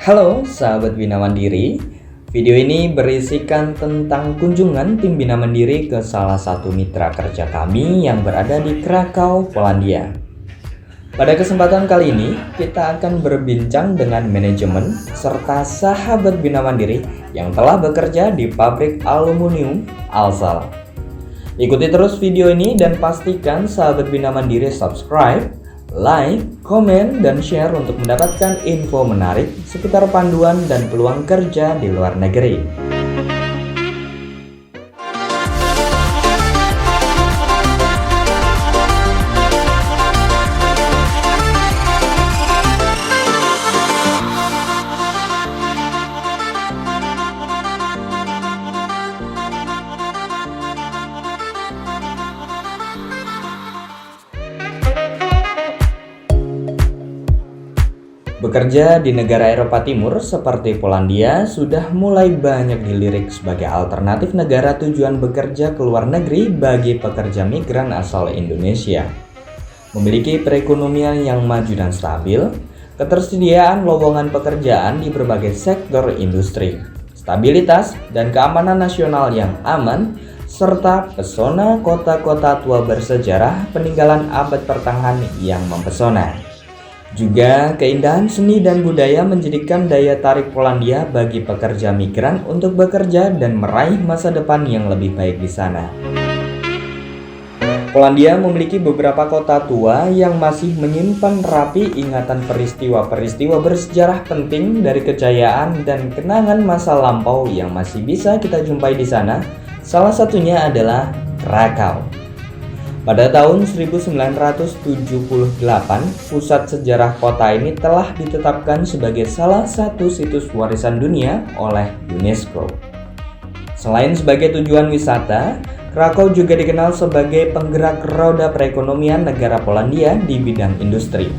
Halo sahabat Bina Mandiri, video ini berisikan tentang kunjungan tim Bina Mandiri ke salah satu mitra kerja kami yang berada di Krakow, Polandia. Pada kesempatan kali ini, kita akan berbincang dengan manajemen serta sahabat Bina Mandiri yang telah bekerja di pabrik aluminium Alsal. Ikuti terus video ini dan pastikan sahabat Bina Mandiri subscribe, like, komen, dan share untuk mendapatkan info menarik seputar panduan dan peluang kerja di luar negeri. Bekerja di negara Eropa Timur seperti Polandia sudah mulai banyak dilirik sebagai alternatif negara tujuan bekerja ke luar negeri bagi pekerja migran asal Indonesia. Memiliki perekonomian yang maju dan stabil, ketersediaan lowongan pekerjaan di berbagai sektor industri, stabilitas dan keamanan nasional yang aman, serta pesona kota-kota tua bersejarah peninggalan abad pertengahan yang mempesona. Juga keindahan seni dan budaya menjadikan daya tarik Polandia bagi pekerja migran untuk bekerja dan meraih masa depan yang lebih baik di sana. Polandia memiliki beberapa kota tua yang masih menyimpan rapi ingatan peristiwa-peristiwa bersejarah penting dari kejayaan dan kenangan masa lampau yang masih bisa kita jumpai di sana. Salah satunya adalah Krakow. Pada tahun 1978, pusat sejarah kota ini telah ditetapkan sebagai salah satu situs warisan dunia oleh UNESCO. Selain sebagai tujuan wisata, Krakow juga dikenal sebagai penggerak roda perekonomian negara Polandia di bidang industri.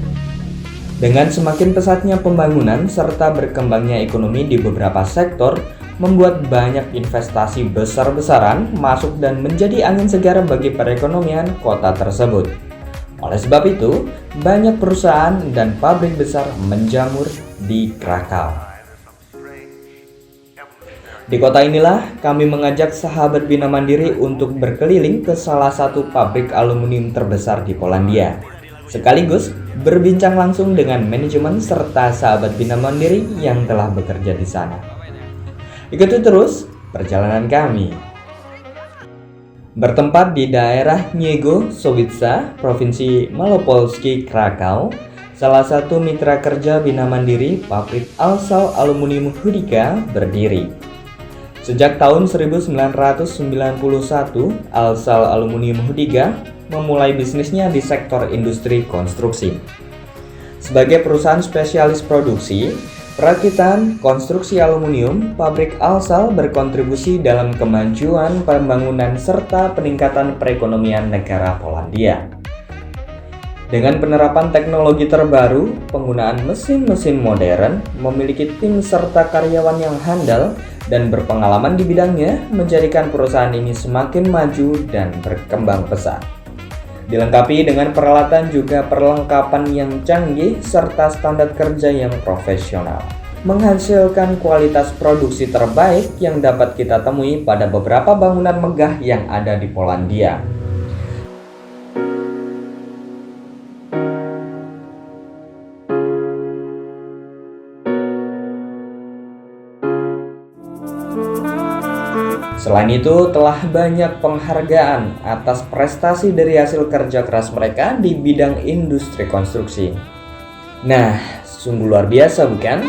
Dengan semakin pesatnya pembangunan serta berkembangnya ekonomi di beberapa sektor, membuat banyak investasi besar-besaran masuk dan menjadi angin segar bagi perekonomian kota tersebut. Oleh sebab itu, banyak perusahaan dan pabrik besar menjamur di Krakow. Di kota inilah kami mengajak sahabat Bina Mandiri untuk berkeliling ke salah satu pabrik aluminium terbesar di Polandia, sekaligus berbincang langsung dengan manajemen serta sahabat Bina Mandiri yang telah bekerja di sana. Ikuti terus perjalanan kami. Bertempat di daerah Niego-Sowica, Provinsi Malopolski, Krakow, salah satu mitra kerja Bina Mandiri, pabrik Alsal Aluminium Hudica berdiri. Sejak tahun 1991, Alsal Aluminium Hudica memulai bisnisnya di sektor industri konstruksi. Sebagai perusahaan spesialis produksi, perakitan, konstruksi aluminium, pabrik Alsal berkontribusi dalam kemajuan pembangunan serta peningkatan perekonomian negara Polandia. Dengan penerapan teknologi terbaru, penggunaan mesin-mesin modern, memiliki tim serta karyawan yang handal dan berpengalaman di bidangnya menjadikan perusahaan ini semakin maju dan berkembang pesat. Dilengkapi dengan peralatan juga perlengkapan yang canggih serta standar kerja yang profesional, menghasilkan kualitas produksi terbaik yang dapat kita temui pada beberapa bangunan megah yang ada di Polandia. Selain itu, telah banyak penghargaan atas prestasi dari hasil kerja keras mereka di bidang industri konstruksi. Nah, sungguh luar biasa bukan?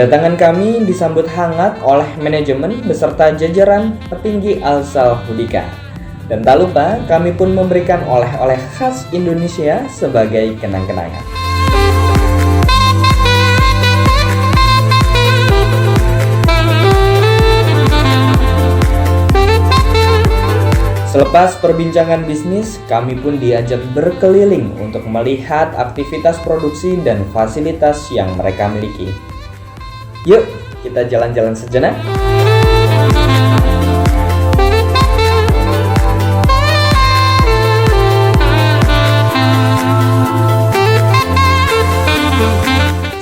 Kedatangan kami disambut hangat oleh manajemen beserta jajaran petinggi Alsal Hudika. Dan tak lupa kami pun memberikan oleh-oleh khas Indonesia sebagai kenang-kenangan. Selepas perbincangan bisnis, kami pun diajak berkeliling untuk melihat aktivitas produksi dan fasilitas yang mereka miliki. Yuk, kita jalan-jalan sejenak.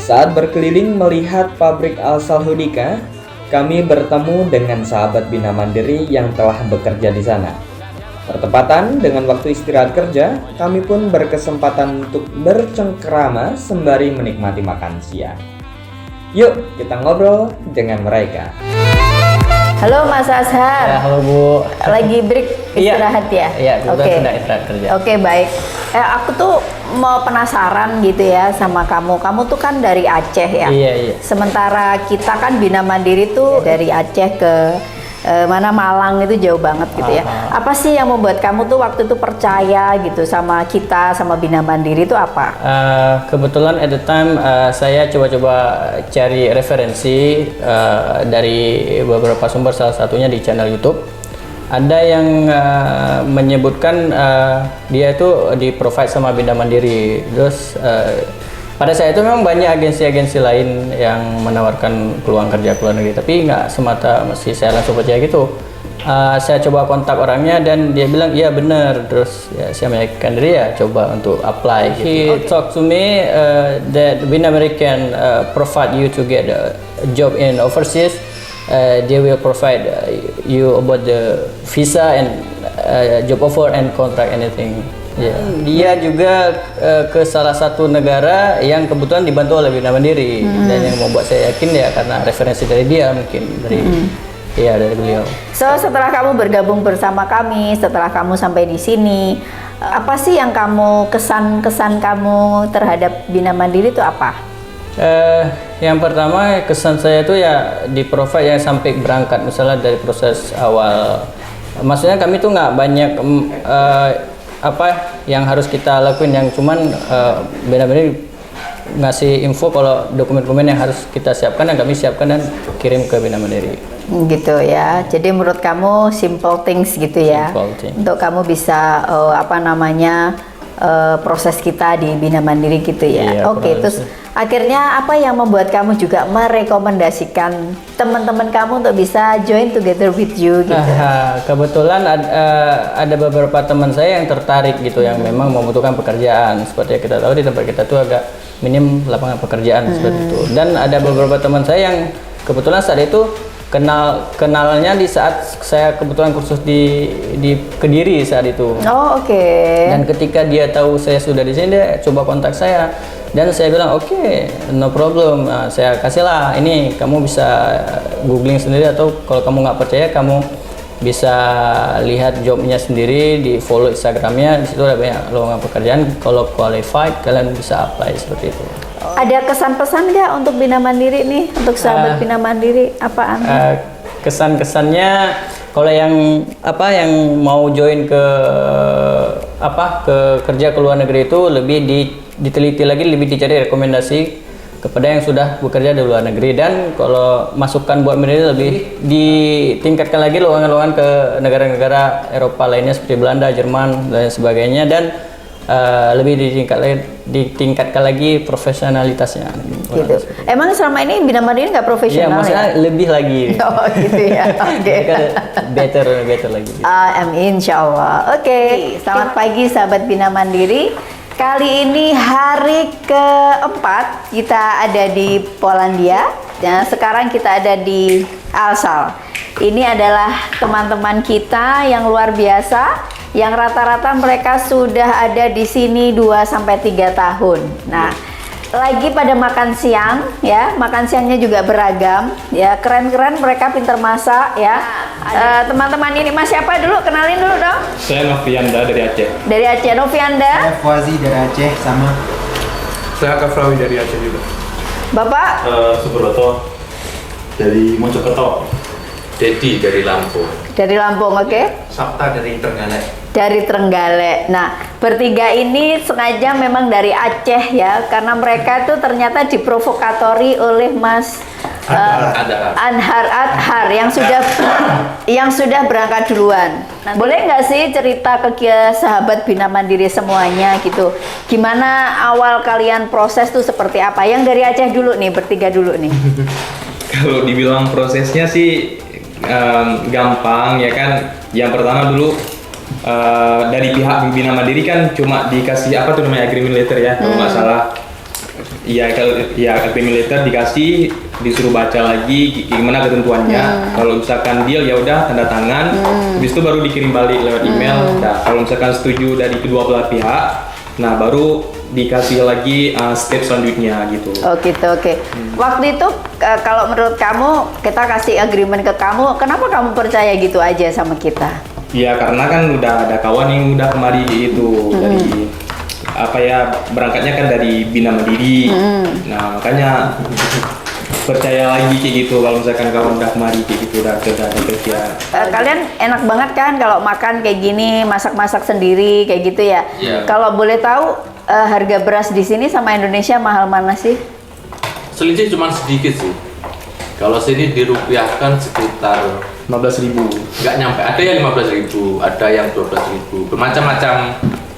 Saat berkeliling melihat pabrik Alsal Hudika, kami bertemu dengan sahabat Bina Mandiri yang telah bekerja di sana. Bertepatan dengan waktu istirahat kerja, kami pun berkesempatan untuk bercengkerama sembari menikmati makan siang. Yuk, kita ngobrol dengan mereka. Halo Mas Ashar. Ya, halo Bu. Lagi break istirahat ya? Iya, kita sedang istirahat kerja. Oke, baik. Aku tuh mau penasaran gitu ya sama kamu. Kamu tuh kan dari Aceh ya? Iya. Sementara kita kan Bina Mandiri tuh dari Aceh ke mana Malang itu jauh banget gitu ya. Apa sih yang membuat kamu tuh waktu itu percaya gitu sama kita, sama Bina Mandiri itu apa? Kebetulan at the time saya coba-coba cari referensi dari beberapa sumber, salah satunya di channel YouTube. Ada yang menyebutkan dia itu di provide sama Bina Mandiri. Terus pada saat itu memang banyak agensi-agensi lain yang menawarkan peluang kerja ke luar negeri, tapi nggak semata mesti saya langsung percaya gitu. Saya coba kontak orangnya dan dia bilang iya benar. Terus ya, saya meyakinkan diri ya coba untuk apply. He talked to me that Bina American provide you to get a job in overseas. They will provide you about the visa and job offer and contract anything. Yeah. Dia juga ke salah satu negara yang kebetulan dibantu oleh Bina Mandiri, dan yang membuat saya yakin ya karena referensi dari dia mungkin dari dari beliau. So setelah kamu bergabung bersama kami, setelah kamu sampai di sini, apa sih yang kamu kesan kamu terhadap Bina Mandiri itu apa? Yang pertama kesan saya itu ya di provide yang sampai berangkat, misalnya dari proses awal. Maksudnya kami tuh nggak banyak apa yang harus kita lakuin, yang cuman benar-benar ngasih info kalau dokumen-dokumen yang harus kita siapkan dan kami siapkan dan kirim ke Bina Mandiri. Gitu ya. Jadi menurut kamu simple things gitu ya. Untuk kamu bisa proses kita di Bina Mandiri gitu ya. Oke, terus akhirnya apa yang membuat kamu juga merekomendasikan teman-teman kamu untuk bisa join together with you gitu? Kebetulan ada beberapa teman saya yang tertarik gitu, yang memang membutuhkan pekerjaan. Seperti yang kita tahu di tempat kita tuh agak minim lapangan pekerjaan seperti itu. Dan ada beberapa teman saya yang kebetulan saat itu kenalnya di saat saya kebetulan kursus di Kediri saat itu. Oh, oke. Dan ketika dia tahu saya sudah di sini, dia coba kontak saya. Dan saya bilang oke, no problem, saya kasihlah ini, kamu bisa googling sendiri, atau kalau kamu nggak percaya kamu bisa lihat jobnya sendiri, di follow Instagramnya, di situ ada banyak lowongan pekerjaan. Kalau qualified kalian bisa apply seperti itu. Ada kesan-pesan nggak untuk Bina Mandiri nih, untuk sahabat Bina Mandiri apaan? Kesan-kesannya kalau yang mau join ke kerja ke luar negeri itu lebih diteliti lagi, lebih dicari rekomendasi kepada yang sudah bekerja di luar negeri. Dan kalau masukan buat mereka lebih ditingkatkan lagi lowongan-lowongan ke negara-negara Eropa lainnya seperti Belanda, Jerman dan sebagainya, dan lebih ditingkatkan lagi profesionalitasnya. Gitu. Emang selama ini Bina Mandiri nggak profesional? Iya, maksudnya lebih lagi. Oh gitu ya. Oke. better lagi. Amin, insya Allah. Oke. Selamat pagi sahabat Bina Mandiri. Kali ini hari keempat kita ada di Polandia, dan sekarang kita ada di Alsal. Ini adalah teman-teman kita yang luar biasa, yang rata-rata mereka sudah ada di sini 2-3 tahun. Nah, lagi pada makan siang ya, makan siangnya juga beragam ya, keren-keren, mereka pinter masak ya. Teman-teman ini Mas siapa dulu, kenalin dulu dong. Saya Novianda dari Aceh. Dari Aceh. Novianda. Saya Fuazi dari Aceh, sama Saya Kafrawi dari Aceh juga. Bapak? Subroto dari Mojokerto. Dedi dari Lampung. Dari Lampung, oke? Sabta dari Trenggalek. Dari Trenggalek. Nah, bertiga ini sengaja memang dari Aceh ya, karena mereka itu ternyata diprovokatori oleh Mas Anhar Adhar yang sudah berangkat duluan. Boleh nggak sih cerita ke sahabat Bina Mandiri semuanya gitu? Gimana awal kalian proses tuh seperti apa? Yang dari Aceh dulu nih, bertiga dulu nih. Kalau dibilang prosesnya sih gampang ya kan. Yang pertama dulu dari pihak Bina Mandiri kan cuma dikasih apa tuh namanya agreement letter ya kalau nggak salah. Iya, kalau ya agreement letter dikasih, disuruh baca lagi gimana ketentuannya. Kalau misalkan deal ya udah tanda tangan. Habis itu baru dikirim balik lewat email. Nah, kalau misalkan setuju dari kedua belah pihak, nah baru dikasih lagi step selanjutnya gitu. Oh gitu, oke. Waktu itu kalau menurut kamu kita kasih agreement ke kamu, kenapa kamu percaya gitu aja sama kita? Ya karena kan udah ada kawan yang udah kemari gitu dari apa ya, berangkatnya kan dari Bina Mandiri. Nah makanya percaya lagi kayak gitu kalau misalkan kawan udah kemari kayak gitu, udah kerja. Kalian enak banget kan kalau makan kayak gini, masak-masak sendiri kayak gitu ya? Iya. Kalau boleh tahu harga beras di sini sama Indonesia mahal mana sih? Selisih cuma sedikit sih. Kalau sini dirupiahkan sekitar 15.000. nggak nyampe. Ada yang 15.000, ada yang 12.000. Bermacam-macam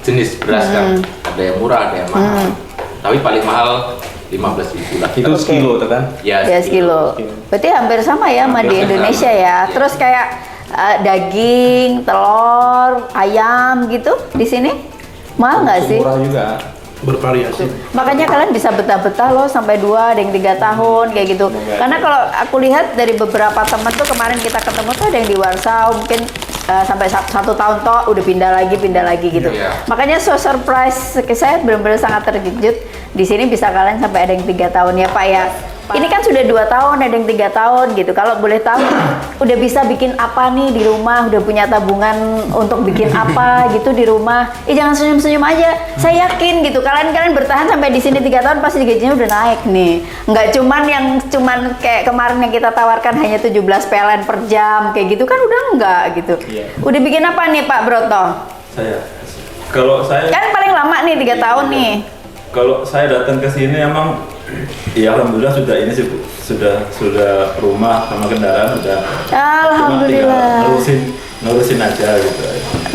jenis beras kan. Ada yang murah, ada yang mahal. Tapi paling mahal 15.000 lah. Itu sekilo tuh kan? Ya, Ya sekilo. Berarti hampir sama ya sama di Indonesia ya. Terus kayak daging, telur, ayam gitu di sini mahal nggak sih? Murah juga. Bervariasi. Makanya kalian bisa betah-betah loh sampai 2, ada yang 3 tahun kayak gitu. Karena kalau aku lihat dari beberapa teman tuh kemarin kita ketemu tuh ada yang di Warsaw mungkin sampai 1 tahun toh udah pindah lagi gitu. Iya. Makanya so surprise, saya benar-benar sangat terkejut. Di sini bisa kalian sampai ada yang 3 tahun ya Pak ya. Ini kan sudah 2 tahun, ada yang 3 tahun gitu. Kalau boleh tahu, udah bisa bikin apa nih di rumah? Udah punya tabungan untuk bikin apa gitu di rumah? Jangan senyum-senyum aja. Saya yakin gitu. Kalian bertahan sampai di sini 3 tahun, pasti gajinya udah naik nih. Nggak cuman kayak kemarin yang kita tawarkan hanya 17 PLN per jam kayak gitu kan udah enggak gitu. Iya. Udah bikin apa nih Pak Broto? Kalau saya Kan paling lama nih 3 tahun nih. Kalau saya datang ke sini emang ya alhamdulillah sudah ini sih Bu. Sudah rumah sama kendaraan udah. Alhamdulillah. Cuma tinggal nerusin aja gitu.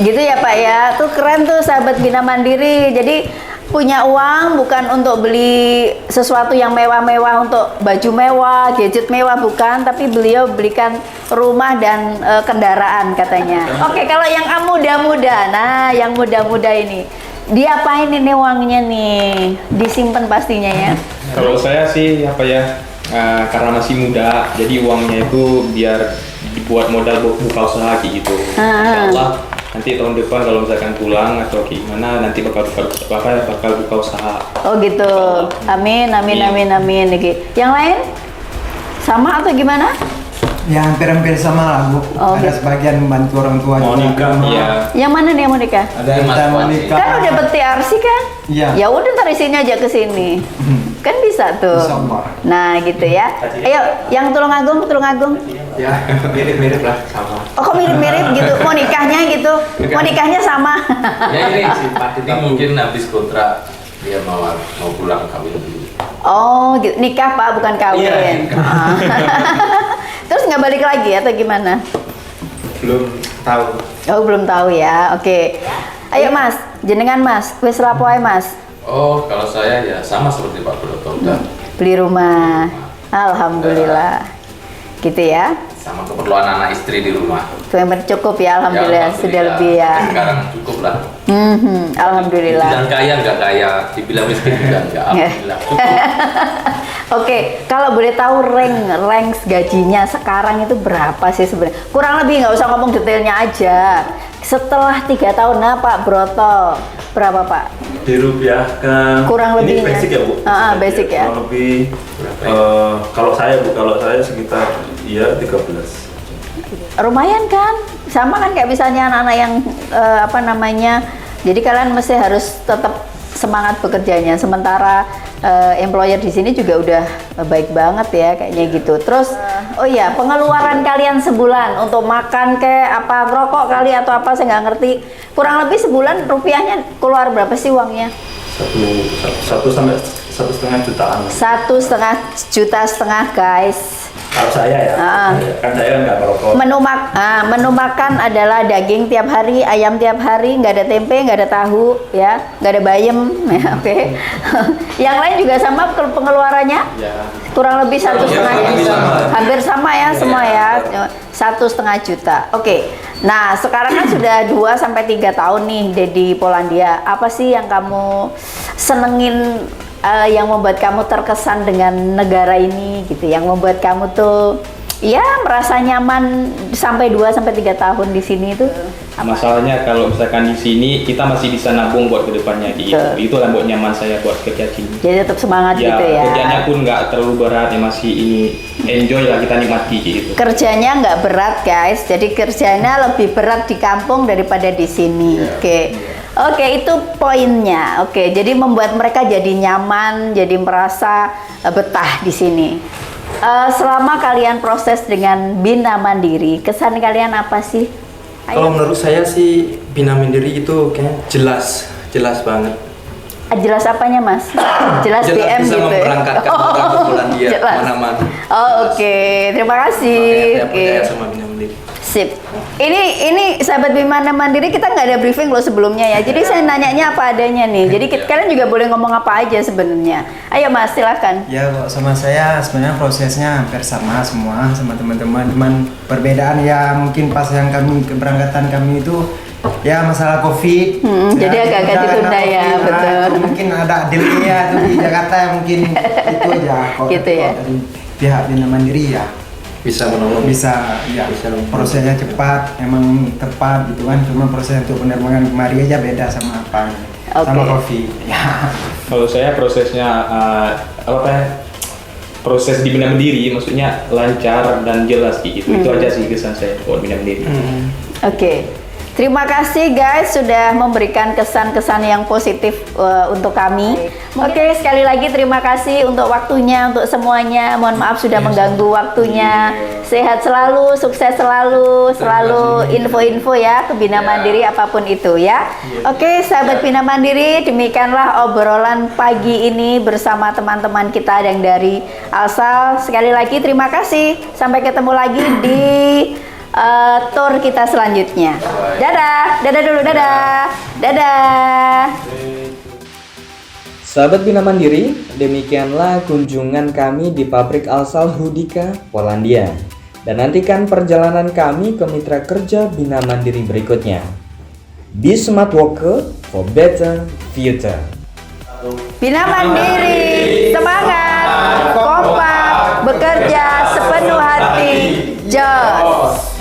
Gitu ya Pak ya. Tuh keren tuh sahabat Bina Mandiri. Jadi punya uang bukan untuk beli sesuatu yang mewah-mewah, untuk baju mewah, gadget mewah, bukan, tapi beliau belikan rumah dan kendaraan katanya. Oke, kalau yang muda-muda, nah yang muda-muda ini diapain ini uangnya nih? Disimpan pastinya ya. Kalau saya sih apa ya, karena masih muda, jadi uangnya itu biar dibuat modal buka usaha gitu. Insya Allah nanti tahun depan kalau misalkan pulang atau gimana nanti bakal buka usaha. Oh gitu. Amin. Yang lain sama atau gimana? Ya hampir-hampir sama lah Bu. Oh, Ada gitu. sebagian membantu orang tua Mau juga. nikah, Iya. Yang mana nih yang mau nikah? Ada yang Mas, mau Mas. nikah. Kan udah dapat TRC kan? Iya. Ya udah ntar isinya aja ke sini. Kan bisa tuh. Insya Allah. Nah gitu ya. Ayo, yang Tulungagung. Ya mirip-mirip lah sama. Oh kok mirip-mirip gitu? Mau nikahnya gitu? Mau nikahnya sama? Ya ini mungkin habis kontrak dia mau pulang kawin dulu. Oh gitu. Nikah Pak, bukan kawin. Iya, nikah. Ah. Terus nggak balik lagi atau gimana? Belum tahu. Oh belum tahu ya. Oke. Ayo Mas, jenengan Mas, wis lapo ae Mas? Oh, kalau saya ya sama seperti Pak Broto, udah Beli rumah. Alhamdulillah. Gitu ya. sama keperluan anak istri di rumah. Cukup ya, alhamdulillah, sudah lebih ya. Sekarang cukup lah. Alhamdulillah. Dibilang kaya nggak kaya, dibilang miskin juga nggak. Alhamdulillah. Cukup. Oke, kalau boleh tahu ranks gajinya sekarang itu berapa sih sebenarnya? Kurang lebih, nggak usah ngomong detailnya aja. Setelah 3 tahun, nah Pak Broto, berapa Pak? Dirupiahkan. Kurang Ini lebihnya. basic ya Bu? Basic ya. Kurang lebih. Berapa ya? Kalau saya sekitar ya 13. Lumayan kan? Sama kan kayak misalnya anak-anak yang jadi kalian mesti harus tetap semangat bekerjanya. Sementara employer di sini juga udah baik banget ya kayaknya gitu. Terus oh iya, pengeluaran kalian sebulan untuk makan kayak apa, rokok kali atau apa saya nggak ngerti. Kurang lebih sebulan rupiahnya keluar berapa sih uangnya? Satu sampai 1,5 jutaan. 1,5 juta guys. Kalau saya ya, kan saya kan nggak merokok. Menu makan adalah daging tiap hari, ayam tiap hari, nggak ada tempe, nggak ada tahu, ya, nggak ada bayam, ya, oke. Yang lain juga sama pengeluarannya, kurang lebih 1,5 juta, hampir sama ya semua ya, 1,5 juta. Oke. Nah sekarang kan sudah 2 sampai 3 tahun nih di Polandia. Apa sih yang kamu senengin? Yang membuat kamu terkesan dengan negara ini gitu, yang membuat kamu tuh ya merasa nyaman sampai 2 sampai 3 tahun di sini itu apa? Masalahnya kalau misalkan di sini kita masih bisa nabung buat kedepannya gitu. Itulah buat nyaman saya buat kerja sini. Jadi tetap semangat ya, gitu ya. Kerjanya pun nggak terlalu berat ya, masih ini enjoy lah, kita nikmati gitu. Kerjanya nggak berat guys, jadi kerjanya lebih berat di kampung daripada di sini. Oke, itu poinnya. Oke, jadi membuat mereka jadi nyaman, jadi merasa betah di sini. Selama kalian proses dengan Bina Mandiri, kesan kalian apa sih? Kalau menurut saya sih Bina Mandiri itu kayak jelas banget. Jelas apanya mas? Jelas BM bisa gitu. memberangkatkan orang ke Polandia mana-mana. Oke. Terima kasih. Makanya saya percaya sama Bina Mandiri. Sip. Ini sahabat Bina Mandiri kita nggak ada briefing loh sebelumnya ya. Jadi saya nanyanya apa adanya nih. Jadi kalian juga boleh ngomong apa aja sebenarnya. Ayo mas, silakan. Ya kok sama saya sebenarnya prosesnya hampir sama semua sama teman-teman. Cuman perbedaan ya mungkin pas yang keberangkatan kami itu ya masalah COVID. Jadi agak-agak ditunda ya, betul. Mungkin ada delay ya tuh di Jakarta ya, mungkin itu aja. Gitu ya. Dari pihak Bina Mandiri ya Bisa menolong. bisa prosesnya cepat, emang tepat gitu kan. Cuma proses untuk penerbangan kemari aja beda sama apa sama COVID. Ya. Kalau saya prosesnya proses di Bina Mandiri maksudnya lancar dan jelas gitu. Itu aja sih kesan saya buat Bina Mandiri. Oke. Terima kasih guys sudah memberikan kesan-kesan yang positif untuk kami. Oke, sekali lagi terima kasih untuk waktunya, untuk semuanya. Mohon maaf sudah mengganggu waktunya. Sehat selalu, sukses selalu info-info ya ke Bina Mandiri apapun itu ya. Oke, sahabat Bina Mandiri, demikianlah obrolan pagi ini bersama teman-teman kita yang dari Alsal. Sekali lagi terima kasih. Sampai ketemu lagi di tour kita selanjutnya. Dadah dulu, dadah. Sahabat Bina Mandiri, demikianlah kunjungan kami di pabrik Alsal Hudika, Polandia. Dan nantikan perjalanan kami ke mitra kerja Bina Mandiri berikutnya. Be smart worker for better future. Bina Mandiri, semangat, kompak, bekerja sepenuh hati, jos.